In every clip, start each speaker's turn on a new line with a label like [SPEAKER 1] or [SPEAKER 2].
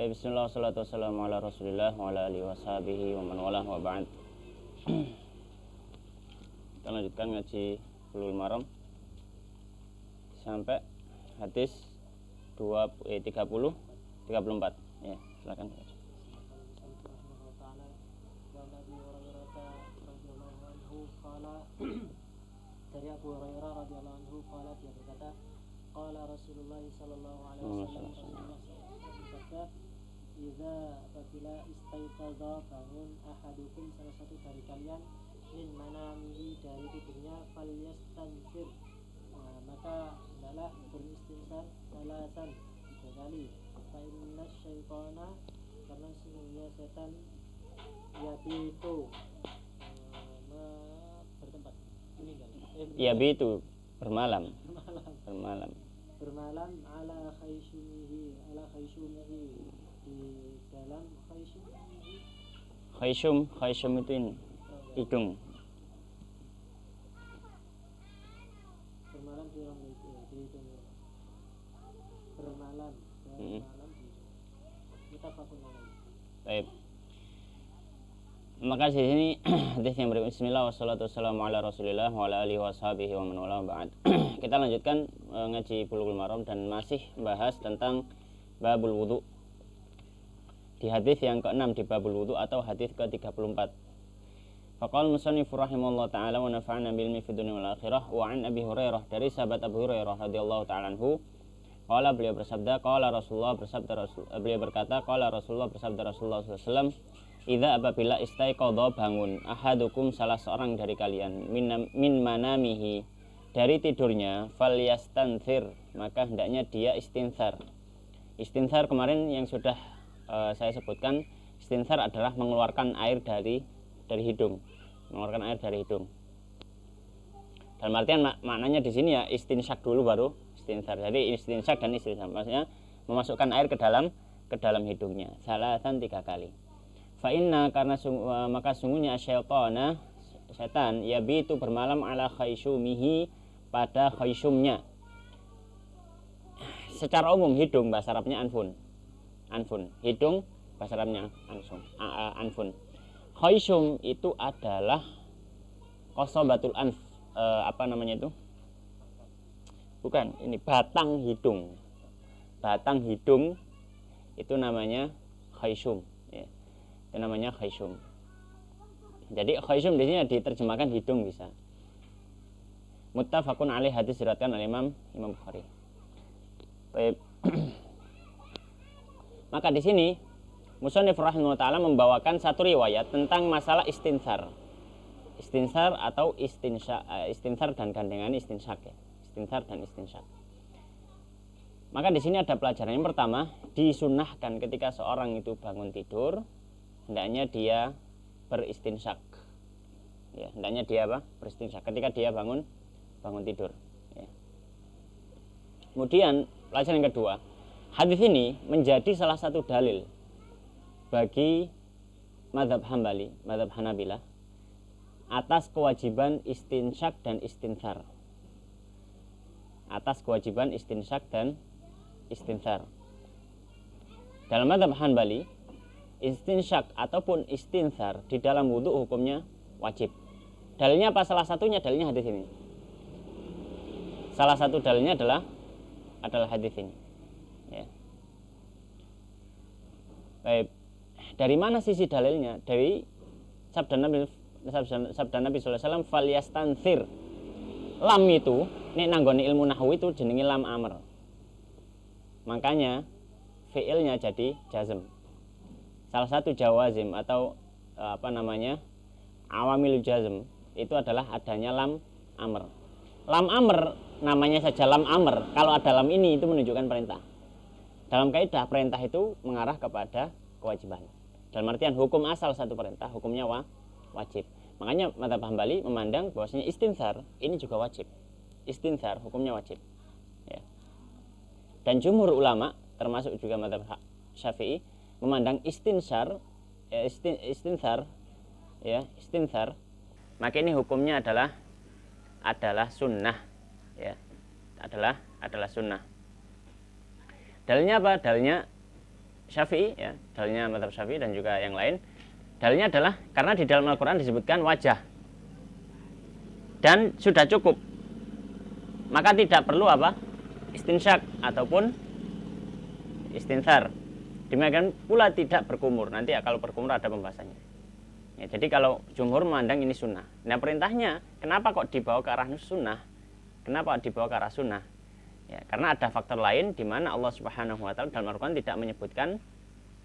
[SPEAKER 1] Bismillah, wassalatu wassalamu ala rasulillah wa ala alihi wa sahbihi wa man walah wa ba'd. Kita lanjutkan ngaji Bulughul Maram sampai hadis 34 ya, silakan.
[SPEAKER 2] Dari Abu Hurairah radhiyallahu anhu qala, dia berkata, qala Rasulullah sallallahu alaihi wasallam, bersabda, idza apabila istaiqadha, bangun ahadukum, salah satu dari kalian, min manamihi, dari tidurnya, falyastansir, maka hendaklah beristinsar salasan, 3 kali. Fa inna syaitana, karena sesungguhnya setan, yabitu, bertempat, meninggal,
[SPEAKER 1] yabitu, bermalam
[SPEAKER 2] ala khaysumihi, di dalam
[SPEAKER 1] khayshum itu ini hidung.
[SPEAKER 2] Bermalam di dalam hidung. Bermalam di hidung. Muttafaqun alaih.
[SPEAKER 1] Baik. Maka di sini hadis yang berikut, bismillah wassalatu wassalamu ala rasulillah wa ala alihi wa sahbihi wa man wala ba'd. Kita lanjutkan ngaji Bulughul Maram dan masih bahas tentang babul wudu. Di hadis yang ke-6 di babul wudu atau hadis ke-34. Faqala musannif rahimahullah taala wa nafa'ana bil ilmi fid dunya wal akhirah, wa an Abi Hurairah, dari sahabat Abu Hurairah radhiyallahu taala anhu, qala, beliau bersabda, qala Rasulullah, beliau berkata, qala Rasulullah, bersabda Rasulullah sallallahu alaihi wasallam, idza apabila istaiqadha, bangun, ahadukum, salah seorang dari kalian, min manamihi, dari tidurnya, falyastanthir, maka hendaknya dia istinsar. Istinsar kemarin yang sudah saya sebutkan, istinsar adalah mengeluarkan air dari hidung, mengeluarkan air dari hidung. Dalam artian maknanya di sini ya istinsyak dulu baru istinsar. Jadi istinsyak dan istinsar maksudnya memasukkan air ke dalam hidungnya, salasan 3 kali. Fa inna, karena maka sungguhnya syaitana, setan, yabitu, bermalam, ala khaysumihi, pada khayshumnya. Secara umum hidung bahasa Arabnya anfun, hidung bahasa Arabnya anfun. Khayshum itu adalah qasabatul anf, apa namanya itu? Bukan, ini batang hidung. Batang hidung itu namanya khayshum. Itu namanya khayshum. Jadi khayshum di sini diterjemahkan hidung bisa. Muttafaqun alaih, hadis diriwayatkan oleh Imam Bukhari. Baik. Maka di sini musannif rahimahullah taala membawakan satu riwayat tentang masalah istinsar. Istinsar atau istinsar dan gandengan istinsyak ya. Istinsar dan istinsyak. Maka di sini ada pelajaran. Yang pertama, disunnahkan ketika seorang itu bangun tidur, hendaknya dia beristinsyak. Ya, hendaknya dia beristinsyak ketika dia bangun tidur. Ya. Kemudian pelajaran yang kedua, hadis ini menjadi salah satu dalil bagi mazhab Hambali, mazhab Hanabilah, atas kewajiban istinsyak dan istinsar. Atas kewajiban istinsyak dan istinsar. Dalam mazhab Hambali, istinsyak ataupun istinsar di dalam wudu hukumnya wajib. Dalilnya apa? Salah satunya dalilnya hadis ini. Salah satu dalilnya adalah hadis ini. Ya. Baik. Dari mana sisi dalilnya? Dari sabda Nabi sallallahu alaihi wasallam, falyastanthir. Lam itu, nek nanggone ilmu nahwu itu jenenge lam amr. Makanya fi'ilnya jadi jazm. Salah satu jawazim atau awamil jazm itu adalah adanya lam amr. Lam amr namanya saja lam amr, kalau ada lam ini itu menunjukkan perintah. Dalam kaidah perintah itu mengarah kepada kewajiban. Dalam artian hukum asal satu perintah hukumnya wajib. Makanya mazhab Hambali memandang bahwasanya istinsar ini juga wajib. Istinsar hukumnya wajib. Ya. Dan jumhur ulama termasuk juga mazhab Syafi'i memandang istinsar, maka ini hukumnya adalah sunnah, ya, adalah sunnah. Dalilnya apa? Dalilnya Syafi'i ya, dalilnya mazhab Syafi'i dan juga yang lain. Dalilnya adalah karena di dalam Al-Qur'an disebutkan wajah. Dan sudah cukup. Maka tidak perlu apa? Istinsyak ataupun istinthar. Demikian pula tidak berkumur. Nanti ya, kalau berkumur ada pembahasannya. Ya, jadi kalau jumhur memandang ini sunnah. Nah perintahnya kenapa kok dibawa ke arah sunnah? Kenapa dibawa ke arah sunnah? Ya, karena ada faktor lain di mana Allah Subhanahu wa taala dalam Al-Qur'an tidak menyebutkan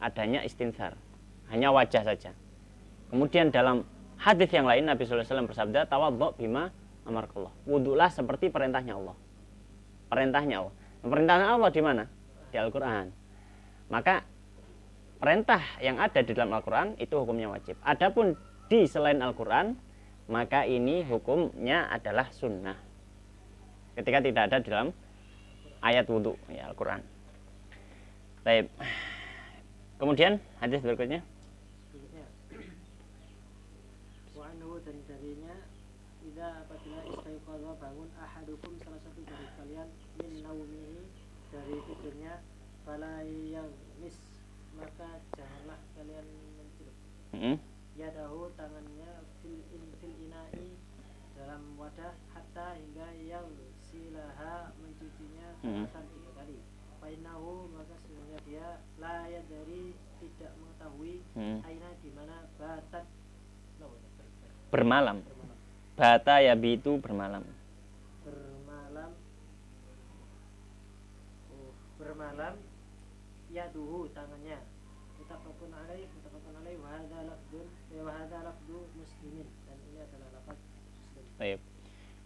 [SPEAKER 1] adanya istinthar. Hanya wajah saja. Kemudian dalam hadis yang lain Nabi sallallahu alaihi wasallam bersabda, "Tawaddu bima amarakallah." Wudulah seperti perintahnya Allah. Perintahnya Allah. Perintahnya Allah di mana? Di Al-Qur'an. Maka perintah yang ada di dalam Al-Qur'an itu hukumnya wajib. Adapun di selain Al-Qur'an, maka ini hukumnya adalah sunnah. Ketika tidak ada di dalam ayat wudu ya Al-Qur'an. Baik. Kemudian hadis berikutnya.
[SPEAKER 2] Wa anhu dan darinya idza apabila istaiqadha bangun ahadukum salah satu dari kalian min naumihi dari tidurnya fala yaghmis maka janganlah kalian mencelup. Yadahu tangannya fil ina'i dalam wadah hatta hingga yang silaha mencucinya selatan 3 kali. Fainahu maka sebenarnya dia la dari tidak mengetahui aina di mana batat
[SPEAKER 1] bermalam. Bata yabitu bermalam.
[SPEAKER 2] Bermalam yaduhu tangannya. Muttafaqun alaih wa hadza lafdhu muslimin dan ini adalah lafaz Muslim.
[SPEAKER 1] Baik.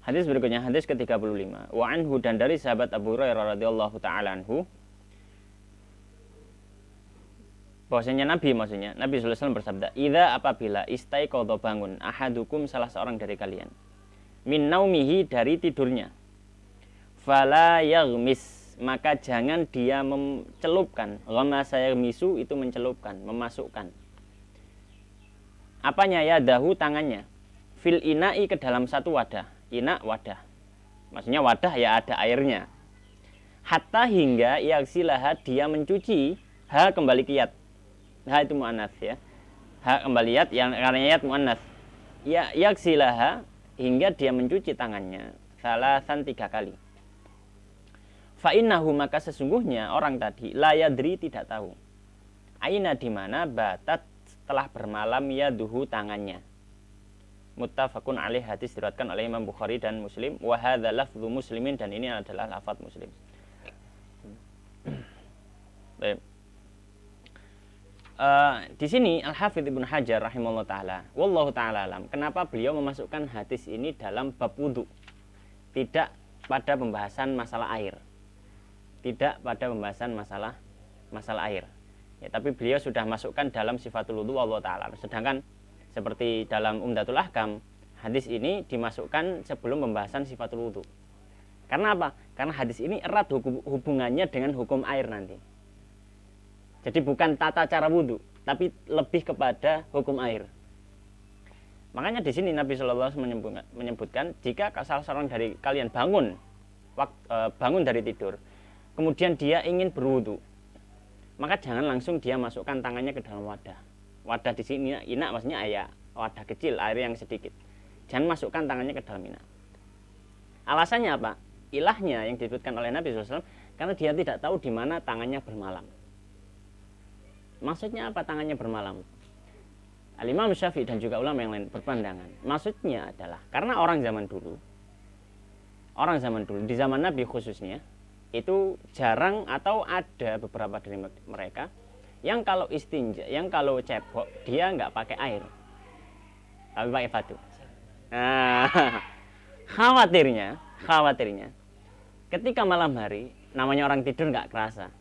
[SPEAKER 1] Hadis berikutnya hadis ke-35. Wa anhu dan dari sahabat Abu Hurairah radhiyallahu taala anhu bahwasanya Nabi sallallahu alaihi wasallam bersabda, "Idza apabila istaiqadha bangun ahadukum salah seorang dari kalian min naumihi dari tidurnya fala yaghmis maka jangan dia mencelupkan." Ghamasa yaghmisu itu mencelupkan, memasukkan. Apanya? Yadahu tangannya fil ina'i ke dalam satu wadah. Ina wadah. Maksudnya wadah ya ada airnya. Hatta hingga yaghsilaha dia mencuci ha kembali kiyat. Ha itu muannats ya. Ha kembali yat yang karena yat muannats. Ya yaghsilaha hingga dia mencuci tangannya salasan 3 kali. Fa innahu maka sesungguhnya orang tadi la yadri tidak tahu. Aina di mana batat telah bermalam yaduhu tangannya. Muttafaqun alaih hadis diriwayatkan oleh Imam Bukhari dan Muslim wa hadza lafdzu Muslimin dan ini adalah lafaz Muslim. Baik. Di sini Al-Hafidz Ibnu Hajar rahimahullah taala, wallahu taala alam, kenapa beliau memasukkan hadis ini dalam bab wudu, tidak pada pembahasan masalah air, tidak pada pembahasan masalah air. Ya, tapi beliau sudah masukkan dalam sifatul wudu wallahu taala. Sedangkan seperti dalam Umdatul Ahkam, hadis ini dimasukkan sebelum pembahasan sifatul wudu. Karena apa? Karena hadis ini erat hubungannya dengan hukum air nanti. Jadi bukan tata cara wudu, tapi lebih kepada hukum air. Makanya di sini Nabi Shallallahu Alaihi Wasallam menyebutkan jika salah seorang dari kalian bangun dari tidur, kemudian dia ingin berwudu, maka jangan langsung dia masukkan tangannya ke dalam wadah. Wadah di sini ina maksudnya wadah kecil, air yang sedikit. Jangan masukkan tangannya ke dalam ina. Alasannya apa? Ilahnya yang disebutkan oleh Nabi SAW karena dia tidak tahu di mana tangannya bermalam. Maksudnya apa tangannya bermalam? Al-Imam Syafi'i dan juga ulama yang lain berpandangan. Maksudnya adalah karena orang zaman dulu di zaman Nabi khususnya itu jarang atau ada beberapa dari mereka yang kalau istinja, yang kalau cebok dia nggak pakai air, tapi pakai batu. Nah, khawatirnya ketika malam hari namanya orang tidur nggak kerasa,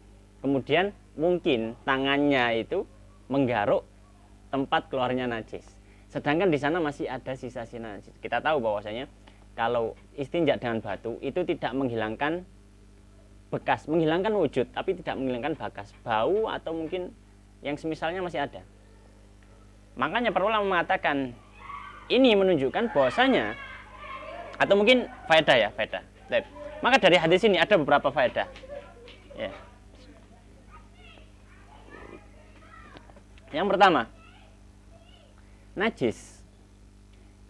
[SPEAKER 1] kemudian mungkin tangannya itu menggaruk tempat keluarnya najis, sedangkan di sana masih ada sisa-sisa najis. Kita tahu bahwasanya kalau istinja dengan batu itu tidak menghilangkan bekas, menghilangkan wujud, tapi tidak menghilangkan bekas, bau atau mungkin yang semisalnya masih ada. Makanya para ulama mengatakan ini menunjukkan bahwasanya atau mungkin faedah. Maka dari hadis ini ada beberapa faedah. Ya. Yang pertama, najis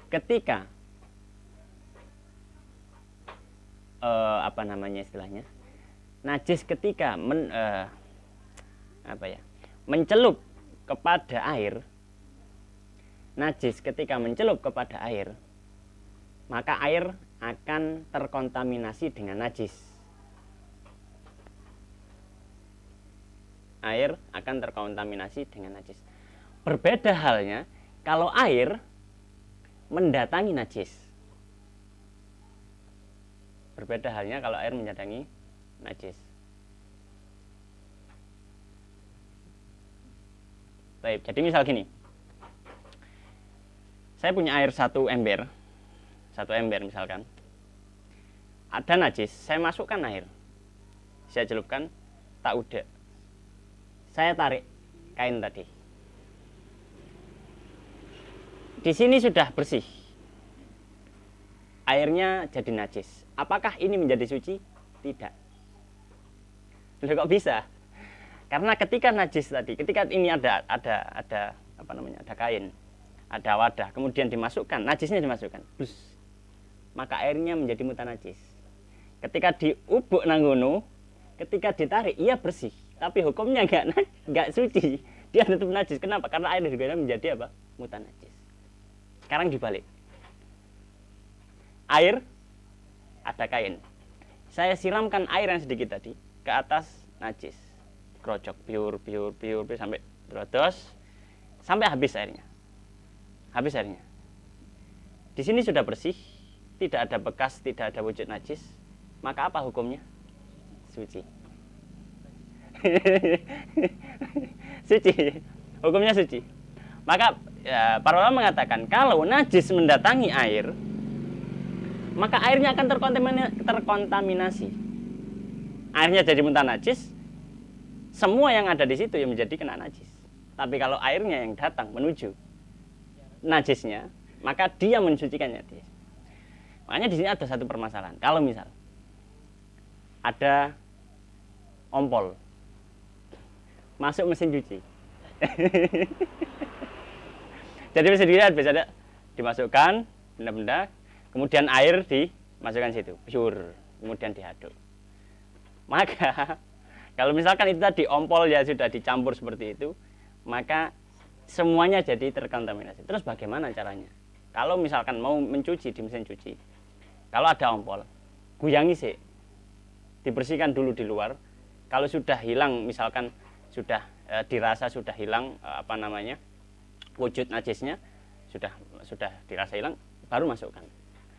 [SPEAKER 1] ketika apa namanya istilahnya? Najis ketika mencelup kepada air. Najis ketika mencelup kepada air, maka air akan terkontaminasi dengan najis. Air akan terkontaminasi dengan najis. Berbeda halnya kalau air mendatangi najis. Berbeda halnya kalau air mendatangi najis. Baik, jadi misal gini. Saya punya air 1 ember misalkan. Ada najis, saya masukkan air. Saya celupkan, tak udah. Saya tarik kain tadi. Di sini sudah bersih. Airnya jadi najis. Apakah ini menjadi suci? Tidak. Loh, kok bisa? Karena ketika najis tadi, ketika ini ada kain, ada wadah, kemudian dimasukkan, najisnya dimasukkan, maka airnya menjadi mutanajis. Ketika diubuk nanggono, ketika ditarik, ia bersih, tapi hukumnya enggak suci, dia tetap najis. Kenapa? Karena air juga menjadi apa? Mutanajis. Sekarang dibalik. Air, ada kain. Saya siramkan air yang sedikit tadi ke atas najis. Krocok, biur sampai berodos, sampai habis airnya. Di sini sudah bersih, tidak ada bekas, tidak ada wujud najis. Maka apa hukumnya? Suci. Suci. Hukumnya suci. Maka para ulama mengatakan kalau najis mendatangi air, maka airnya akan terkontaminasi. Airnya jadi muntah najis, semua yang ada di situ yang menjadi kena najis. Tapi kalau airnya yang datang menuju najisnya, maka dia mensucikannya. Makanya di sini ada satu permasalahan. Kalau misal ada ompol masuk mesin cuci, jadi mesin cuci biasanya dimasukkan benda-benda, kemudian air dimasukkan situ, pure, kemudian diaduk. Maka kalau misalkan itu tadi ompol ya sudah dicampur seperti itu, maka semuanya jadi terkontaminasi. Terus bagaimana caranya? Kalau misalkan mau mencuci di mesin cuci, kalau ada ompol, guyangi sih, dibersihkan dulu di luar. Kalau sudah hilang, misalkan sudah dirasa sudah hilang wujud najisnya, sudah dirasa hilang, baru masukkan.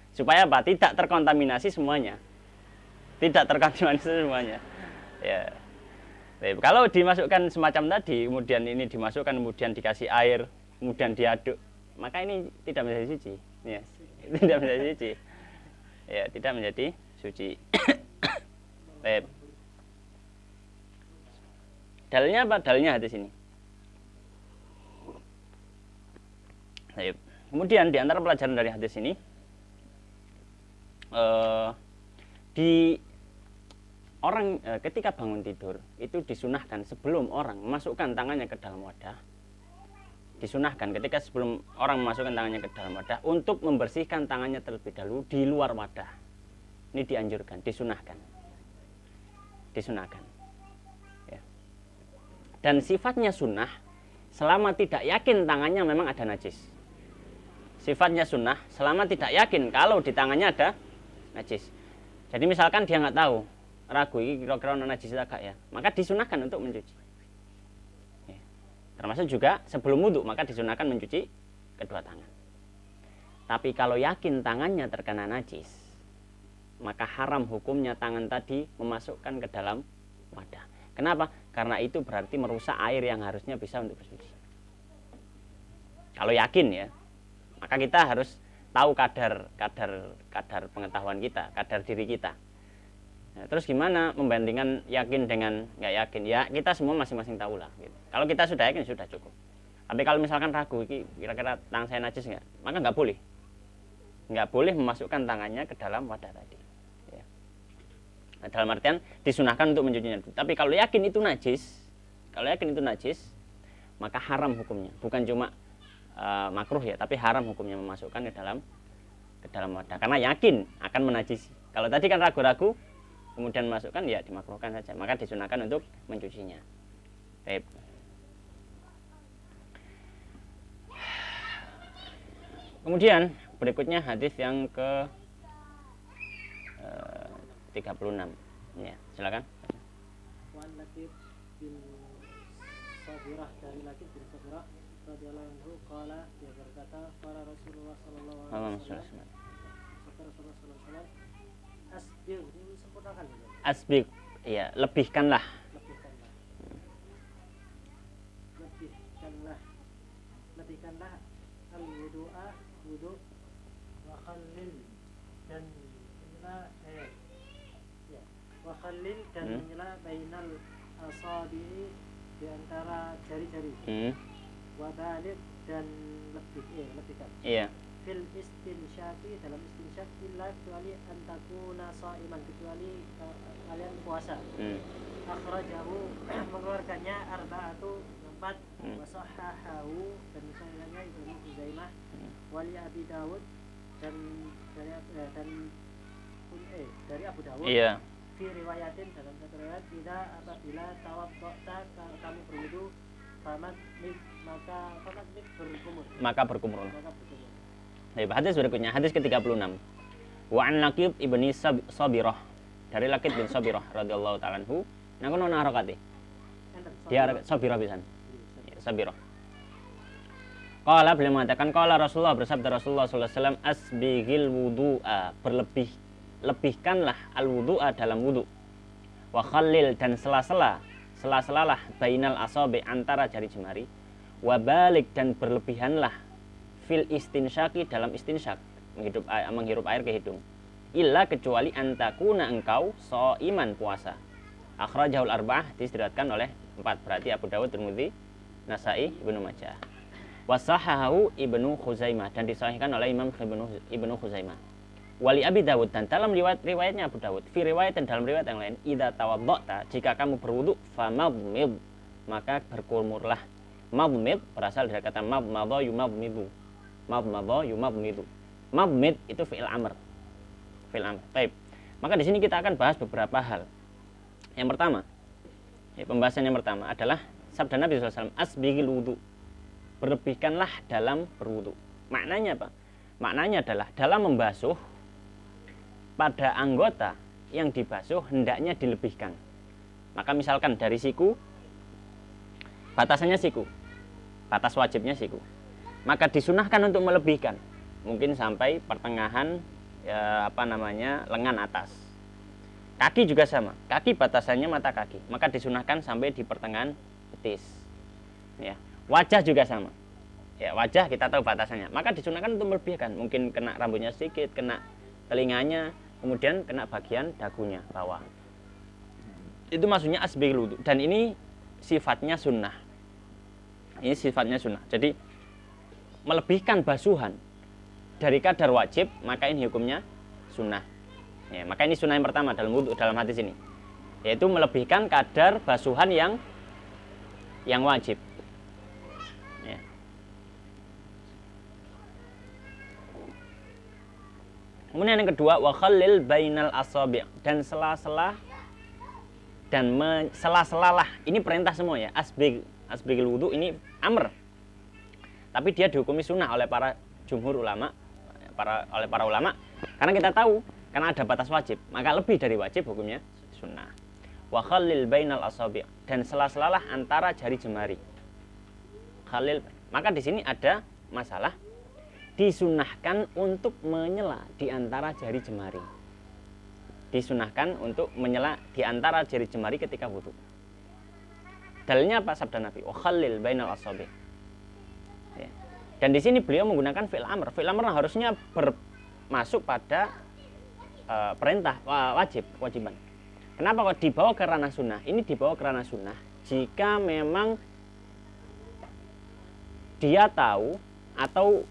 [SPEAKER 1] Supaya apa? Tidak terkontaminasi semuanya. Ya. Kalau dimasukkan semacam tadi, kemudian ini dimasukkan, kemudian dikasih air, kemudian diaduk, maka ini tidak menjadi suci. Ya, tidak menjadi suci. Ya, tidak menjadi suci. Baik. Dalilnya apa? Dalilnya hadis ini. Baik. Kemudian di antara pelajaran dari hadis ini, ketika bangun tidur itu disunahkan sebelum orang memasukkan tangannya ke dalam wadah, disunahkan ketika sebelum orang memasukkan tangannya ke dalam wadah untuk membersihkan tangannya terlebih dahulu di luar wadah. Ini dianjurkan, disunahkan. Ya. Dan sifatnya sunnah selama tidak yakin tangannya memang ada najis. Sifatnya sunnah selama tidak yakin kalau di tangannya ada najis. Jadi misalkan dia nggak tahu, ragu ini kira-kira najis agak ya, maka disunahkan untuk mencuci. Ya. Termasuk juga sebelum wudhu, maka disunahkan mencuci kedua tangan. Tapi kalau yakin tangannya terkena najis, maka haram hukumnya tangan tadi memasukkan ke dalam wadah. Kenapa? Karena itu berarti merusak air yang harusnya bisa untuk bersuci. Kalau yakin ya, maka kita harus tahu kadar pengetahuan kita, kadar diri kita. Nah, terus gimana membandingkan yakin dengan nggak yakin? Ya kita semua masing-masing tahu lah. Gitu. Kalau kita sudah yakin sudah cukup. Tapi kalau misalkan ragu, kira-kira tangan saya najis nggak? Maka nggak boleh memasukkan tangannya ke dalam wadah tadi. Ya. Nah, dalam artian disunahkan untuk mencucinya. Tapi kalau yakin itu najis, maka haram hukumnya. Bukan cuma makruh ya, tapi haram hukumnya memasukkan ke dalam wadah karena yakin akan menajisi. Kalau tadi kan ragu-ragu kemudian masukkan, ya dimakruhkan saja, maka disunahkan untuk mencucinya. Baik. Kemudian berikutnya hadis yang ke 36. Ya, silakan.
[SPEAKER 2] Wan Latif bin Sabirah, dari Latif bin Sabirah radhiyallahu anhu qala, dia berkata, qala Rasulullah sallallahu alaihi wasallam, Rasulullah sallallahu alaihi wasallam, asbir, ini sempurnakan gitu.
[SPEAKER 1] Asbir, ya, lebihkanlah.
[SPEAKER 2] Lebihkanlah al-wudu'a, wudu, wa khallil, dan wa khallil, dan menyela bainal asabi'i, di antara jari-jari. Wa baligh, dan lebihkan.
[SPEAKER 1] Iya.
[SPEAKER 2] Fil istinsyaqi, dalam istinsyak, illa, kecuali antakuna sha'iman, kecuali kalian puasa. Akhrajahu, mengeluarkannya arba'atu, 4, wa sahahahu, dan misalnya Ibnu Khuzaimah, wali Abi Dawud, dan dari Abu Dawud. Iya. Fi riwayatin, dalam satu riwayat, apabila tawadda'ta, kamu berwudu, maka berkumur. Baik, hadis berikutnya, hadis ke-36. Wa an Laqit ibni Sabirah, dari Laqit bin Sabirah radhiyallahu ta'ala anhu. Nang kono harakate. Dia Sabirah pisan. Sabirah. Qala, beliau mengatakan, qala Rasulullah, bersabda Rasulullah sallallahu alaihi wasallam, asbighil wudu'a, lebihkanlah al-wudu'a, dalam wudu. Wa khallil, dan sela-selalah bainal asabi, antara jari jemari. Wa balik, dan berlebihanlah fil istinsyaki, dalam istinsyak, menghirup air ke hidung. Illa, kecuali antakuna, engkau shaiman, puasa. Akhrajahul arba'ah, diriwayatkan oleh 4, berarti Abu Dawud, Tirmidzi, Nasa'i, Ibnu Majah. Wasahahu Ibnu Khuzaimah, dan disahihkan oleh Imam Ibnu Khuzaimah. Wali Abi Dawud, dan dalam riwayatnya Abu Dawud, fi riwayat, dan dalam riwayat yang lain, idza tawadda'ta, jika kamu berwudu, famadmid, maka berkumurlah. Madmid berasal dari kata madmadha yumadmidu. Madmadha yumadmidu. Madmid itu fi'il amr. Fi'il amr. Baik. Maka di sini kita akan bahas beberapa hal. Yang pertama, pembahasan yang pertama adalah sabda Nabi SAW, asbighil wudu, berlebihkanlah dalam berwudu. Maknanya apa? Maknanya adalah dalam membasuh, pada anggota yang dibasuh hendaknya dilebihkan. Maka misalkan dari siku, batasannya siku, batas wajibnya siku, maka disunahkan untuk melebihkan, mungkin sampai pertengahan lengan atas. Kaki juga sama, kaki batasannya mata kaki, maka disunahkan sampai di pertengahan betis. Ya. Wajah juga sama, ya, wajah kita tahu batasannya, maka disunahkan untuk melebihkan, mungkin kena rambutnya sedikit, kena telinganya, kemudian kena bagian dagunya bawah. Itu maksudnya asbighil wudu, dan ini sifatnya sunnah. Ini sifatnya sunnah. Jadi melebihkan basuhan dari kadar wajib, maka ini hukumnya sunnah. Ya, maka ini sunnah yang pertama dalam wudu, dalam hadis ini, yaitu melebihkan kadar basuhan yang wajib. Ya. Kemudian yang kedua, wa khallil bainal asabi', dan sela-sela, dan sela-selalah. Ini perintah semua ya. Asbighil wudu ini amr, tapi dia dihukumi sunnah oleh para jumhur ulama, oleh para ulama, karena kita tahu, karena ada batas wajib, maka lebih dari wajib hukumnya sunnah. Wa khallil bainal asabi', dan sela-selalah antara jari jemari. Khalil, maka di sini ada masalah, disunahkan untuk menyela di antara jari jemari. Disunahkan untuk menyela di antara jari jemari ketika wudu. Dalilnya apa? Sabda Nabi, wa khallil bainal asabi'. Ya. Dan di sini beliau menggunakan fi'il amr. Fi'il amr harusnya masuk pada perintah kewajiban. Kenapa kok dibawa ke ranah sunnah? Ini dibawa ke ranah sunnah jika memang dia tahu atau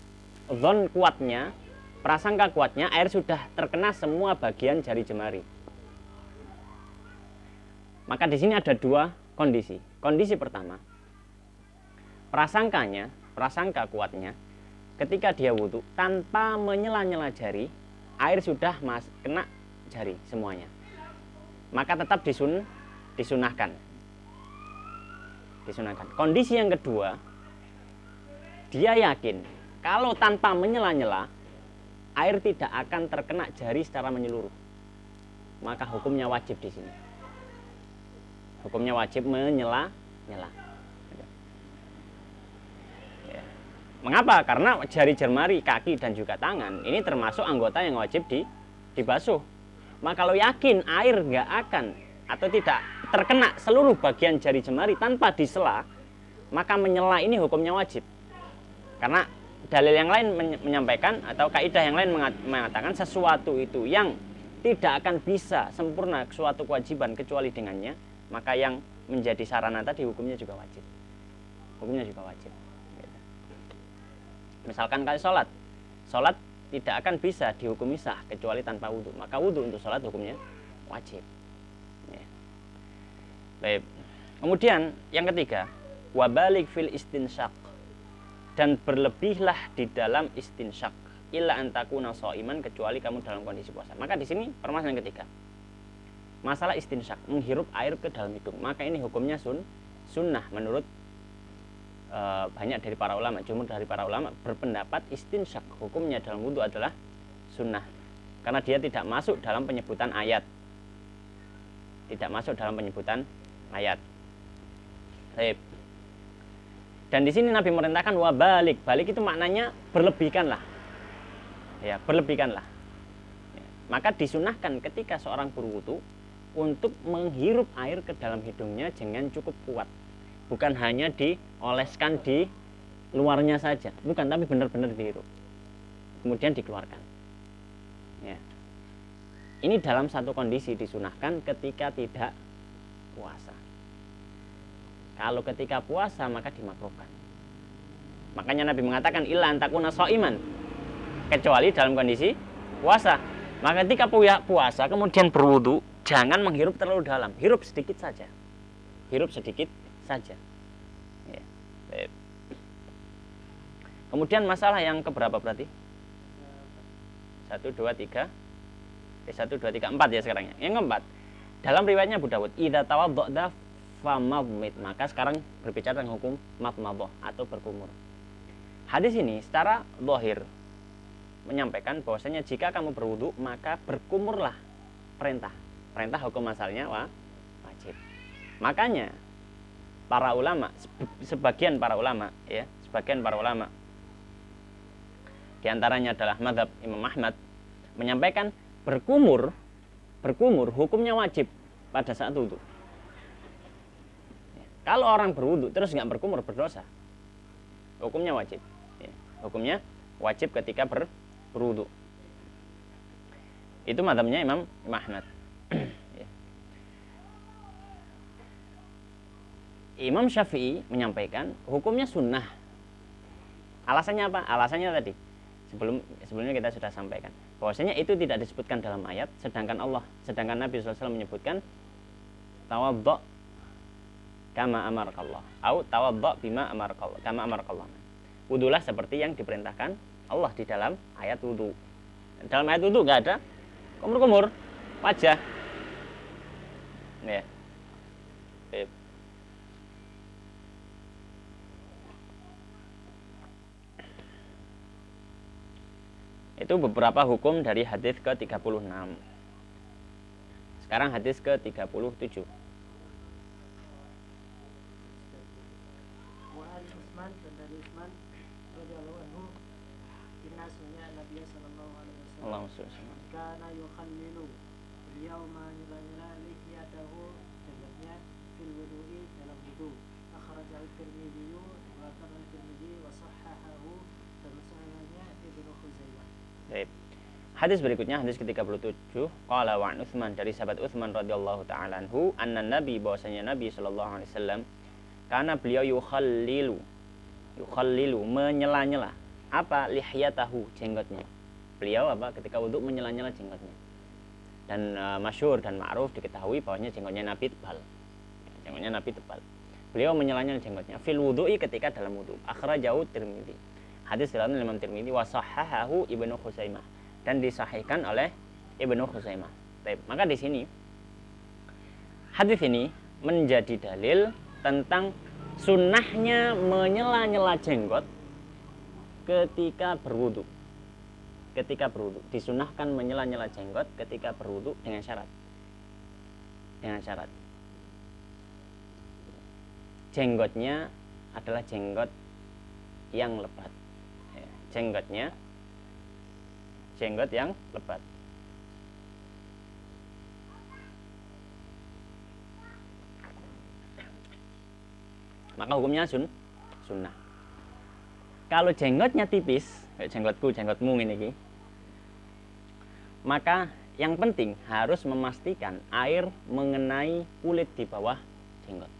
[SPEAKER 2] zon kuatnya, prasangka kuatnya, air sudah terkena semua bagian jari jemari. Maka di sini ada dua kondisi. Kondisi pertama,
[SPEAKER 1] prasangka kuatnya, ketika dia wudhu tanpa menyela-nyela jari, air sudah kena jari semuanya, maka tetap disunahkan. Kondisi yang kedua, dia yakin kalau tanpa menyela-nyela air tidak akan terkena jari secara menyeluruh, maka hukumnya wajib di sini. Hukumnya wajib menyela-nyela. Ya. Mengapa? Karena jari jemari, kaki dan juga tangan ini termasuk anggota yang wajib dibasuh. Maka kalau yakin air nggak akan atau tidak terkena seluruh bagian jari jemari tanpa disela, maka menyela ini hukumnya wajib. Karena dalil yang lain menyampaikan atau kaidah yang lain mengatakan sesuatu itu yang tidak akan bisa sempurna suatu kewajiban kecuali dengannya, maka yang menjadi sarana tadi hukumnya juga wajib. Misalkan kayak sholat tidak akan bisa dihukumi sah kecuali tanpa wudhu, maka wudhu untuk sholat hukumnya wajib. Ya. Baik. Kemudian yang ketiga, wabalik fil istinsyak, dan berlebihlah di dalam istinsyak, illa antakuna shaiman, kecuali kamu dalam kondisi puasa. Maka di sini permasalahan ketiga, masalah istinsyak, menghirup air ke dalam hidung. Maka ini hukumnya sunnah menurut banyak dari para ulama. Jumhur dari para ulama berpendapat istinsyak hukumnya dalam wudhu adalah sunnah, karena dia tidak masuk dalam penyebutan ayat. Dan di sini Nabi merintahkan wabalik. Balik itu maknanya berlebihkanlah. Ya, berlebihkanlah. Ya. Maka disunahkan ketika seorang berwudu untuk menghirup air ke dalam hidungnya dengan cukup kuat. Bukan hanya dioleskan di luarnya saja, bukan, tapi benar-benar dihirup. Kemudian dikeluarkan. Ya. Ini dalam satu kondisi disunahkan ketika tidak puasa. Kalau ketika puasa maka dimakruhkan. Makanya Nabi mengatakan illa antakuna shaiman, kecuali dalam kondisi puasa. Maka ketika puasa kemudian berwudu, jangan menghirup terlalu dalam, hirup sedikit saja. Ya. Kemudian masalah yang keberapa berarti? 1, 2, 3 1, 2, 3, 4 ya sekarang ya. Yang keempat, dalam riwayatnya Abu Dawud, idza tawadda'ta famadmid, maka sekarang berbicara tentang hukum madmadah atau berkumur. Hadis ini secara zahir menyampaikan bahwasanya jika kamu berwudu maka berkumurlah, perintah hukum asalnya wajib. Makanya para ulama, sebagian para ulama di antaranya adalah mazhab Imam Ahmad menyampaikan berkumur hukumnya wajib pada saat wudu. Kalau orang berwudu terus nggak berkumur, berdosa. Hukumnya wajib. Ya. Hukumnya wajib ketika berwudu. Itu mazhabnya Imam Ahmad. Ya. Imam Syafi'i menyampaikan hukumnya sunnah. Alasannya apa? Alasannya tadi sebelumnya kita sudah sampaikan bahwasanya itu tidak disebutkan dalam ayat, sedangkan Nabi SAW menyebutkan tawaddo kama amarakallah, au tawaddo bima amarakallah, kama amarakallah. Wudulah seperti yang diperintahkan Allah di dalam ayat wudu. Dalam ayat wudu nggak ada kumur-kumur wajah. Ya. Itu beberapa hukum dari hadis ke-36. Sekarang hadis ke-37.
[SPEAKER 2] وعن عثمان بن عثمان رضي الله عنه الناس من النبي صلى الله عليه وسلم كان يخلل اليوم نلا لحيته jenggatnya fil wudu'i dalam wudu. Akhrajahu Tirmidzi wa kana Tirmidzi wa sahhahahu dan sahihnya Ibnu Khuzaimah.
[SPEAKER 1] Baik. Hadis berikutnya, hadis ke-37, qala wa Utsman, dari sahabat Utsman radhiyallahu taala anhu, anna Nabi, bahwasanya Nabi sallallahu alaihi wasallam, karena beliau yukhallilu menyela-nyela apa lihyatahu, jenggotnya. Beliau ketika wudu menyela-nyela jenggotnya. Dan masyhur dan ma'ruf diketahui bahwasanya jenggotnya Nabi tebal. Beliau menyela-nyela jenggotnya fil wudu'i ketika dalam wudu. Akhrajahu Tirmidzi. Hadis riwayat Imam Tirmidzi wa sahahahu Ibnu Khuzaimah dan disahihkan oleh Ibnu Khuzaimah. Baik, maka di sini hadis ini menjadi dalil tentang sunnahnya menyela-nyela jenggot ketika berwudu. Ketika berwudu disunahkan menyela-nyela jenggot ketika berwudu dengan syarat. Dengan syarat jenggotnya adalah jenggot yang lebat. Jenggotnya jenggot yang lebat. Maka hukumnya sunnah. Kalau jenggotnya tipis, kayak jenggotku, jenggotmu ini, maka yang penting harus memastikan air mengenai kulit di bawah jenggot.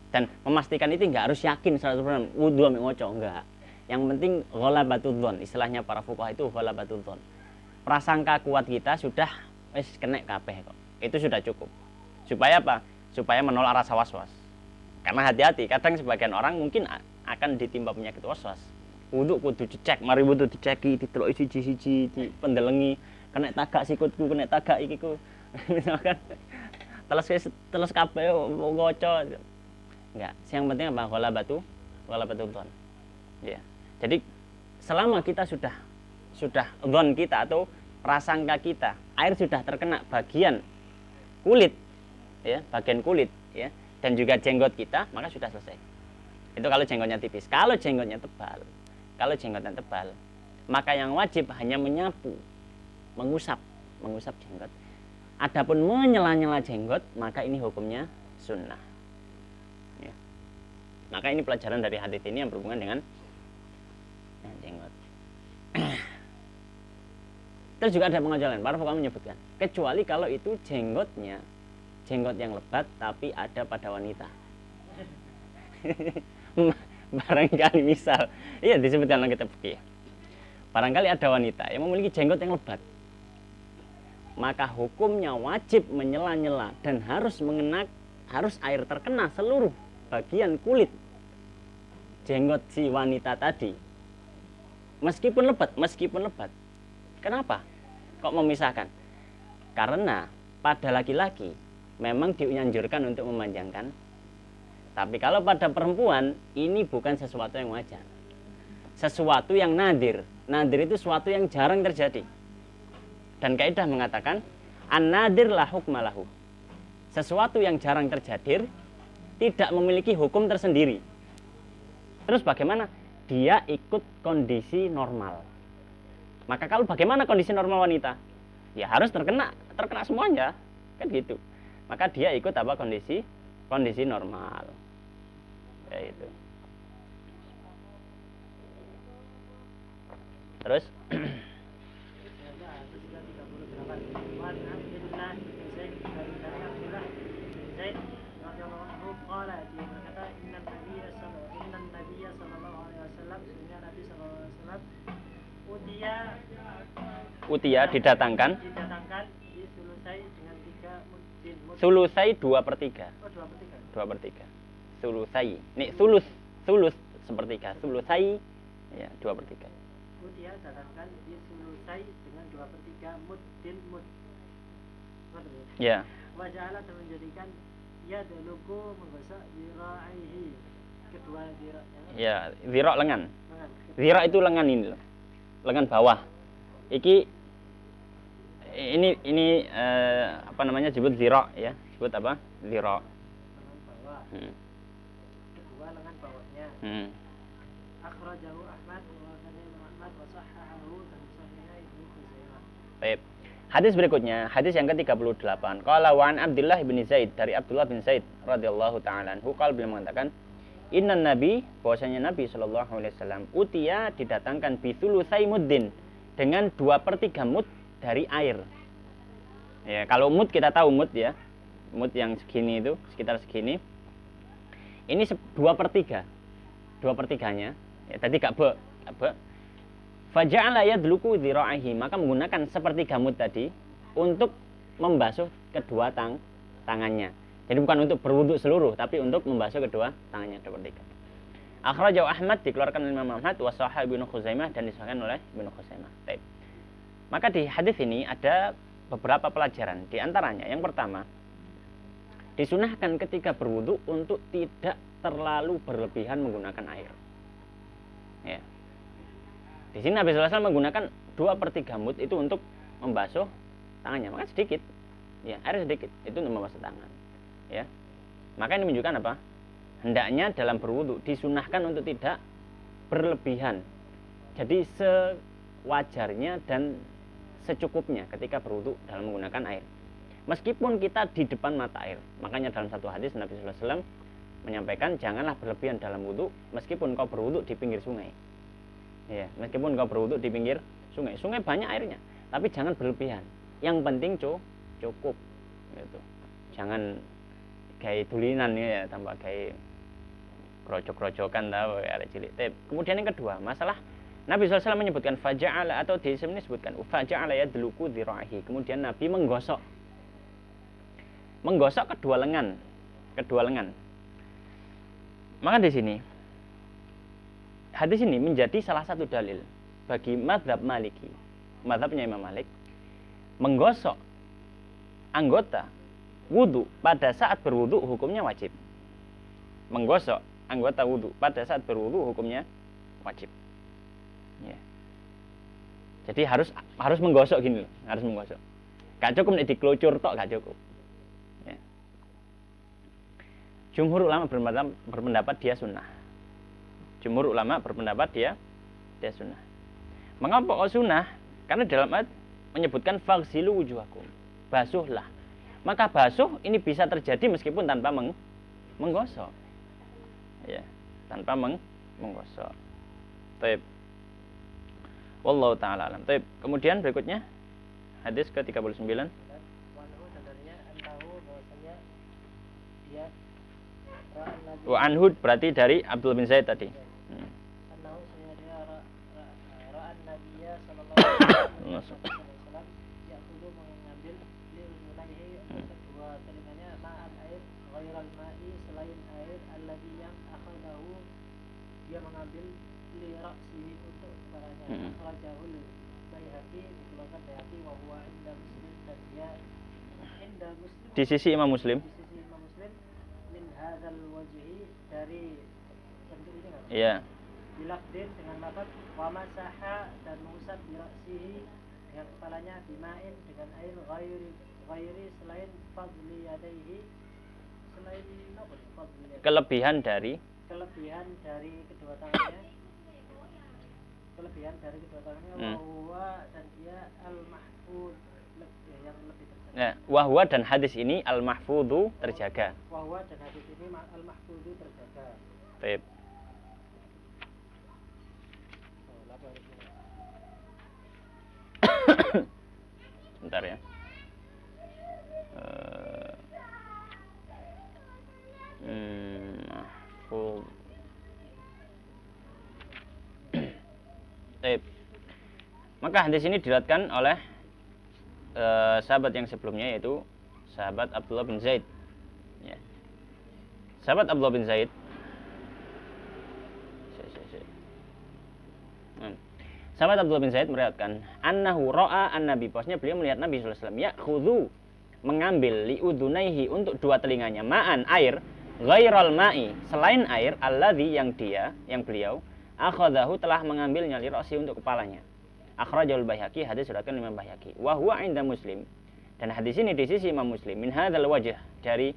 [SPEAKER 1] Dan memastikan itu enggak harus yakin 100% wudu ambek ngoco, enggak. Yang penting ghalabatul dzon, istilahnya para fuqaha itu ghalabatul dzon. Prasangka kuat kita sudah wis kena kabeh kok. Itu sudah cukup. Supaya apa? Supaya menolak rasa was-was. Karena hati-hati, kadang sebagian orang mungkin akan ditimpa penyakit was-was. Wudu kudu dicek, mari wudu diceki, diteloki siji-siji, dipendelengi, kena tagak sikutku, kena tagak ikiku. Misalkan teles kabeh ngoco. Enggak, yang penting apa? Ghalabatu dzon. Ya. Jadi selama kita sudah dzon kita atau prasangka kita, air sudah terkena bagian kulit, ya, bagian kulit, ya, dan juga jenggot kita, maka sudah selesai. Itu kalau jenggotnya tipis. Kalau jenggotnya tebal, maka yang wajib hanya menyapu, mengusap jenggot. Adapun menyela-nyela jenggot, maka ini hukumnya sunnah. Ya. Maka ini pelajaran dari hadis ini yang berhubungan dengan jenggot. Terus juga ada pengajaran, para fuqaha menyebutkan, kecuali kalau itu jenggot yang lebat tapi ada pada wanita. Barangkali misal, iya disebutkan dalam kitab fikih. Barangkali ada wanita yang memiliki jenggot yang lebat, maka hukumnya wajib menyela-nyela dan harus air terkena seluruh bagian kulit jenggot si wanita tadi. Meskipun lebat. Kenapa? Kok memisahkan? Karena pada laki-laki memang dianjurkan untuk memanjangkan. Tapi kalau pada perempuan ini bukan sesuatu yang wajar. Sesuatu yang nadir. Nadir itu sesuatu yang jarang terjadi. Dan kaidah mengatakan an-nadir la hukma lahu. Sesuatu yang jarang terjadi tidak memiliki hukum tersendiri. Terus bagaimana? Dia ikut kondisi normal. Maka kalau bagaimana kondisi normal wanita? Ya harus terkena semuanya, kan gitu. Maka dia ikut apa kondisi normal. Ya itu. Terus Utia didatangkan
[SPEAKER 2] di sulusai dengan 3 muddin.
[SPEAKER 1] Sulusai 2/3.
[SPEAKER 2] Oh, 2/3.
[SPEAKER 1] 2/3. Sulusai. Nih sulus sepertiga. Sulusai ya 2/3.
[SPEAKER 2] Utia datangkan di sulusai dengan 2/3 muddin mud.
[SPEAKER 1] Ya.
[SPEAKER 2] Waja'ala dan menjadikan ya daluku menggosok zira'ihi, kedua zira'nya.
[SPEAKER 1] Ya, zira' lengan. Zira' itu lengan ini loh. Lengan bawah. Ini apa namanya disebut zira' ya. Disebut apa? Zira'.
[SPEAKER 2] Lengan bawah. Kedua lengan bawahnya. Akhrajahu Ahmad wa Ahmad wa sahahahu dan sahihnya Ibnu Khuzaimah.
[SPEAKER 1] Baik. Hadis berikutnya, hadis yang ke-38. Qala wa an Abdullah bin Zaid, dari Abdullah bin Zaid radhiyallahu taala anhu, qala beliau mengatakan, "Innan nabi," bahwasanya Nabi sallallahu alaihi wasallam, "utiya," didatangkan bi sulusai muddin, dengan 2/3 mud dari air. Ya, kalau mud kita tahu mud ya. Mud yang segini itu, sekitar segini. Ini 2/3. 2/3-nya. Ya, tadi gak be. Faja'ala yadluku dhira'ihi, maka menggunakan 1/3 mud tadi untuk membasuh kedua tangannya. Jadi bukan untuk berwudu seluruh, tapi untuk membasuh kedua tangannya seperti itu. Akhrajahu Ahmad, dikeluarkan oleh Imam Ahmad, wa sahih Ibnu Khuzaimah, dan disahihkan oleh Ibnu Khuzaimah. Baik. Maka di hadis ini ada beberapa pelajaran. Di antaranya yang pertama, disunahkan ketika berwudu untuk tidak terlalu berlebihan menggunakan air. Ya. Di sini Nabi SAW menggunakan 2/3 mud itu untuk membasuh tangannya, maka sedikit. Ya, air sedikit itu untuk membasuh tangan. Ya. Maka ini menunjukkan apa? Hendaknya dalam berwudu disunahkan untuk tidak berlebihan. Jadi sewajarnya dan secukupnya ketika berwudu dalam menggunakan air. Meskipun kita di depan mata air. Makanya dalam satu hadis Nabi SAW menyampaikan janganlah berlebihan dalam wudu meskipun kau berwudu di pinggir sungai. Ya, meskipun kau berwudu di pinggir sungai. Sungai banyak airnya, tapi jangan berlebihan. Yang penting cukup. Gitu. Jangan kayak tulinan ya, tambah kayak krocok-krocokan tahu ya, cilik. Kemudian yang kedua, masalah Nabi SAW menyebutkan faja'ala, atau di sini disebutkan faja'ala yadluku dhirahi. Kemudian Nabi menggosok kedua lengan. Maka di sini hadis ini menjadi salah satu dalil bagi mazhab Maliki, mazhabnya Imam Malik, menggosok anggota wudu pada saat berwudu hukumnya wajib. Menggosok anggota wudu pada saat berwudu hukumnya wajib. Ya. Jadi harus menggosok gini loh, harus menggosok. Gak cukup nek dikelocur tok, gak cukup. Ya. Jumhur ulama berpendapat dia sunnah. Sunnah. Mengapa kok sunnah? Karena dalam ayat menyebutkan faghsilu wujuhakum. Basuhlah. Maka basuh ini bisa terjadi meskipun tanpa menggosok. Ya, tanpa menggosok. Baik. Wallahu taala alam. Baik. Kemudian berikutnya hadis ke-39. Wa anhu berarti dari Abdul bin Zaid tadi.
[SPEAKER 2] Dia mengambil li ra'sihi untuk kepalanya. Akhrajahul Baihaqi, dikeluarkan Baihaqi, wa huwa inda Muslim, dan dia inda Muslim
[SPEAKER 1] Di sisi Imam Muslim.
[SPEAKER 2] Min hadzal wajhi, dari bentuk ini kan?
[SPEAKER 1] Iya.
[SPEAKER 2] Bilafdin, dengan lafaz wa masaha, dan mengusap bi ra'sihi, dengan kepalanya, bima'in, dengan air, ghairi selain fadli yadaihi, selain apa? Fadli yadaihi,
[SPEAKER 1] Kelebihan dari
[SPEAKER 2] kedua tangannya, wahwa, dan dia al-mahfud, yang lebih terjaga.
[SPEAKER 1] Nah, wahwa dan hadis ini al-mahfudu terjaga.
[SPEAKER 2] Wahwa dan hadis ini al-mahfudu terjaga.
[SPEAKER 1] Baik. Bentar ya. Mahfud. Maka hadis ini diriwayatkan oleh sahabat yang sebelumnya, yaitu sahabat Abdullah bin Zaid. Ya. Sahabat Abdullah bin Zaid. Sahabat Abdullah bin Zaid meriwayatkan annahu ra'a an-nabi, bahwasanya beliau melihat Nabi sallallahu alaihi wasallam ya'khudhu, mengambil liudunaihi, untuk dua telinganya, ma'an, air, ghairal ma'i, selain air, alladzi, yang beliau akhadahu, telah mengambilnya, li ra'si, untuk kepalanya. Akhrajahul Baihaqi, hadis diriwayatkan Imam Baihaqi, wa huwa 'inda Muslim, dan hadis ini di sisi Imam Muslim, min hadzal wajh, dari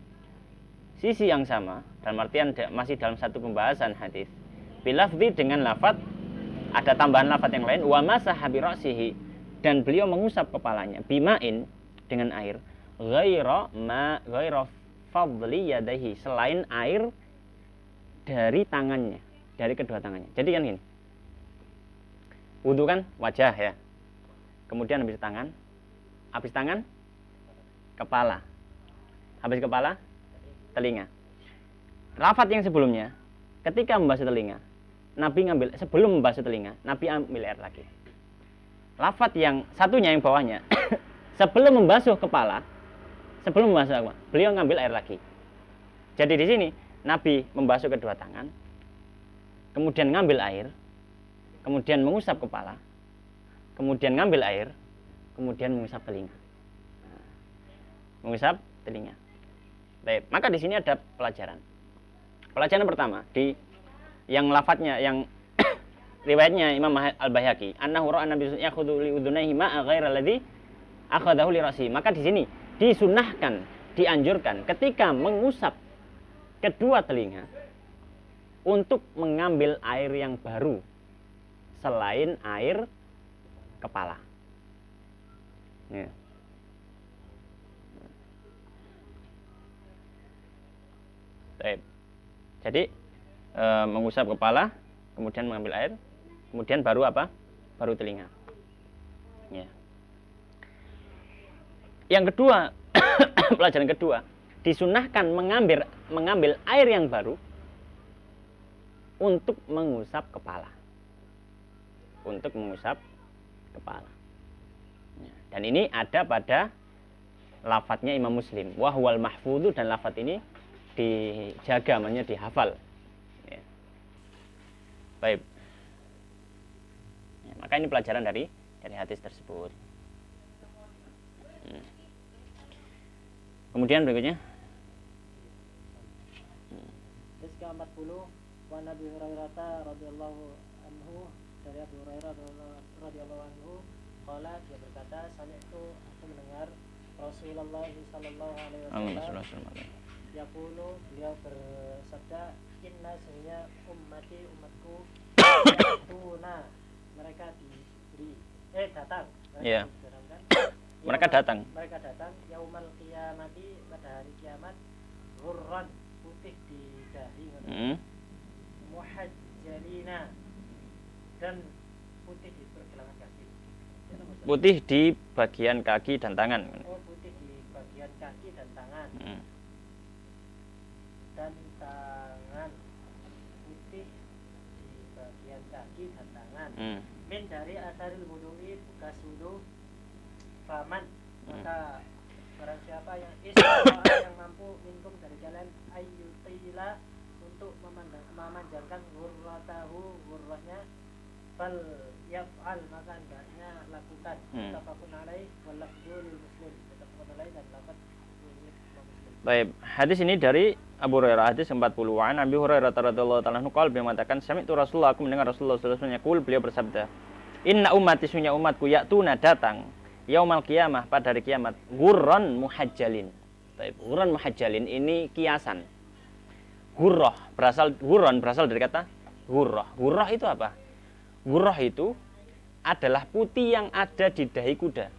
[SPEAKER 1] sisi yang sama, dalam artian masih dalam satu pembahasan hadis, bilafzi, dengan lafaz, ada tambahan lafaz yang lain, wa masaha bi ra'sihi, dan beliau mengusap kepalanya, bima'in, dengan air, ghaira fadli yadaihi, selain air dari tangannya, dari kedua tangannya. Jadi kan gini, wudu kan wajah ya, kemudian habis tangan kepala, habis kepala telinga. Lafaz yang sebelumnya, ketika membasuh telinga, Nabi ngambil, sebelum membasuh telinga, Nabi ambil air lagi. Lafaz yang satunya, yang bawahnya, sebelum membasuh kepala, beliau ngambil air lagi. Jadi di sini Nabi membasuh kedua tangan, kemudian ngambil air, kemudian mengusap kepala, kemudian ngambil air, kemudian mengusap telinga. Mengusap telinga. Baik, maka di sini ada pelajaran. Pelajaran pertama di yang lafadznya yang riwayatnya Imam Al-Baihaqi, annahu ra'a Nabi yakhudhu li udhunayhi ma'a ghaira alladhi akhadahu li ra'sihi. Maka di sini disunahkan, dianjurkan ketika mengusap kedua telinga untuk mengambil air yang baru selain air kepala. Ya. Jadi mengusap kepala, kemudian mengambil air, kemudian baru apa? Baru telinga. Ya. Yang kedua, pelajaran kedua, disunahkan mengambil air yang baru untuk mengusap kepala. Untuk mengusap kepala. Ya. Dan ini ada pada lafadznya Imam Muslim. Wahwal mahfudhu, dan lafadz ini dijaga, namanya dihafal. Ya. Baik. Ya, maka ini pelajaran dari hadis tersebut. Kemudian berikutnya.
[SPEAKER 2] Hadis ke-40, wa Nabi Hurairah radhiyallahu anhu, dari Abu Hurairah radhiyallahu anhu, qala, dia berkata, sami'tu, aku mendengar Rasulullah sallallahu alaihi wasallam yaqulu, beliau bersabda, inna sesungguhnya umatku ya'tuna, mereka datang.
[SPEAKER 1] Iya. Mereka datang yaumal qiyamati, pada hari kiamat, ghurran, putih di dahi, muhajjalina, dan putih di pergelangan kaki. Putih di bagian kaki dan tangan.
[SPEAKER 2] Oh, putih di bagian kaki dan tangan. Dan tangan, putih di bagian kaki dan tangan. Min dari asaril wudu'i, bekas wudu. Faman, maka barang siapa yang yang mampu minkum dari kalian ayyutila, untuk memanjangkan ghurrahnya, fal yaf'al, maka hendaknya lakukan. Tafaqun alaih wal lafdhu lil muslim, tafaqun alaih, dan lafaz milik Muslim.
[SPEAKER 1] Baik, hadis ini dari Abu Hurairah, hadis 40-an. Nabi Hurairah radhiyallahu ta'ala anhu beliau mengatakan, sami'tu Rasulullah, aku mendengar Rasulullah sallallahu alaihi wasallam, beliau bersabda, inna ummati, sunya umatku, ya'tuna, datang, yaumal qiyamah, pada hari kiamat, ghurran muhajjalin. Baik, ghurran muhajjalin ini kiasan. Ghurran berasal dari kata ghurrah. Ghurrah itu apa? Ghurrah itu adalah putih yang ada di dahi kuda.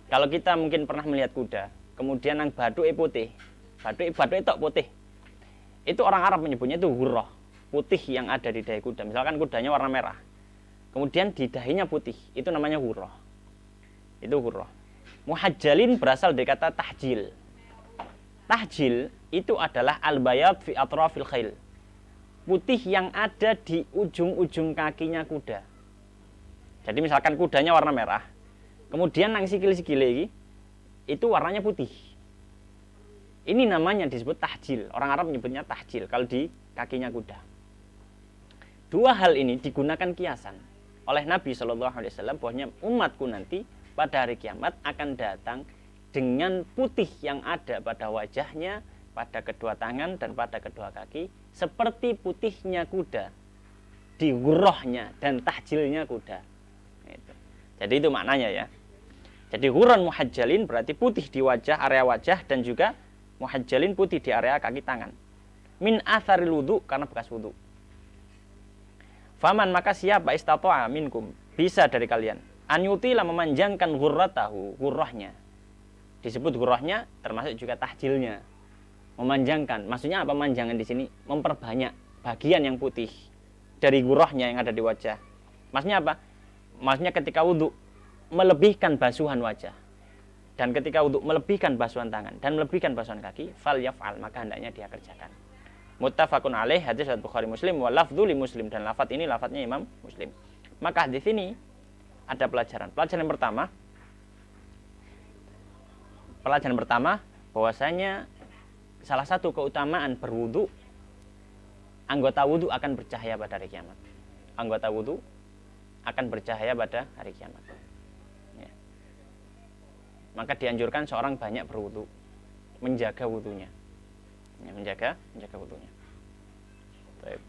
[SPEAKER 1] Kalau kita mungkin pernah melihat kuda, kemudian yang bathuk putih. Bathuk itu putih. Itu orang Arab menyebutnya itu ghurrah, putih yang ada di dahi kuda. Misalkan kudanya warna merah, kemudian di dahinya putih, itu namanya ghurrah. Itu ghurrah. Muhajjalin berasal dari kata tahjil. Tahjil itu adalah al-bayad fi atrafil khail, putih yang ada di ujung-ujung kakinya kuda. Jadi misalkan kudanya warna merah, kemudian nang sikil-sikile itu warnanya putih. Ini namanya disebut tahjil. Orang Arab menyebutnya tahjil kalau di kakinya kuda. Dua hal ini digunakan kiasan oleh Nabi SAW, bahwasanya umatku nanti pada hari kiamat akan datang dengan putih yang ada pada wajahnya, pada kedua tangan, dan pada kedua kaki, seperti putihnya kuda di ghurrahnya dan tahjilnya kuda. Jadi itu maknanya ya. Jadi ghurran muhajjalin berarti putih di wajah, area wajah, dan juga muhajjalin putih di area kaki tangan. Min atharil wudu, karena bekas wudu. Faman, maka siapa istata'a minkum, bisa dari kalian, an yutila, memanjangkan ghurratahu, ghurrahnya. Disebut ghurrahnya termasuk juga tahjilnya. Memanjangkan, maksudnya apa memanjangkan di sini? Memperbanyak bagian yang putih dari ghurrahnya yang ada di wajah. Maksudnya apa? Maksudnya ketika wudu melebihkan basuhan wajah, dan ketika wudu melebihkan basuhan tangan, dan melebihkan basuhan kaki, fal yaf'al, maka hendaknya dia kerjakan. Muttafaqun alaih, hadis riwayat Bukhari Muslim, wa lafdhu li Muslim, dan lafaz ini lafaznya Imam Muslim. Maka hadis ini ada pelajaran. Pelajaran pertama bahwasanya salah satu keutamaan berwudu, anggota wudu akan bercahaya pada hari kiamat. Anggota wudu akan bercahaya pada hari kiamat. Ya. Maka dianjurkan seorang banyak berwudu, menjaga wudunya. Ya, menjaga wudunya. Baik.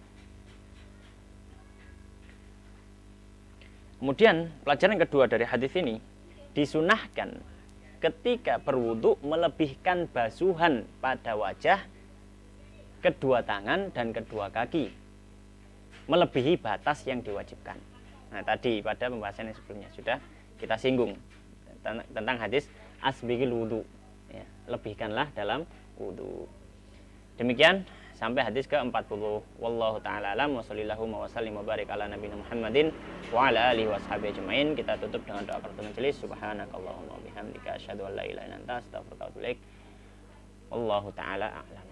[SPEAKER 1] Kemudian pelajaran kedua dari hadis ini, disunahkan ketika berwudu melebihkan basuhan pada wajah, kedua tangan dan kedua kaki, melebihi batas yang diwajibkan. Nah, tadi pada pembahasan yang sebelumnya sudah kita singgung tentang hadis asbigil wudu, ya, lebihkanlah dalam wudu. Demikian sampai hadis ke-40. Wallahu taala alam wa sallallahu wa sallim wa barik ala nabiyina Muhammadin wa ala alihi washabihi ajmain. Kita tutup dengan doa kafaratul majelis. Subhanakallahumma wa bihamdika asyhadu an la ilaha illa anta astaghfiruka wa atubu ilaik. Wallahu taala a'lam.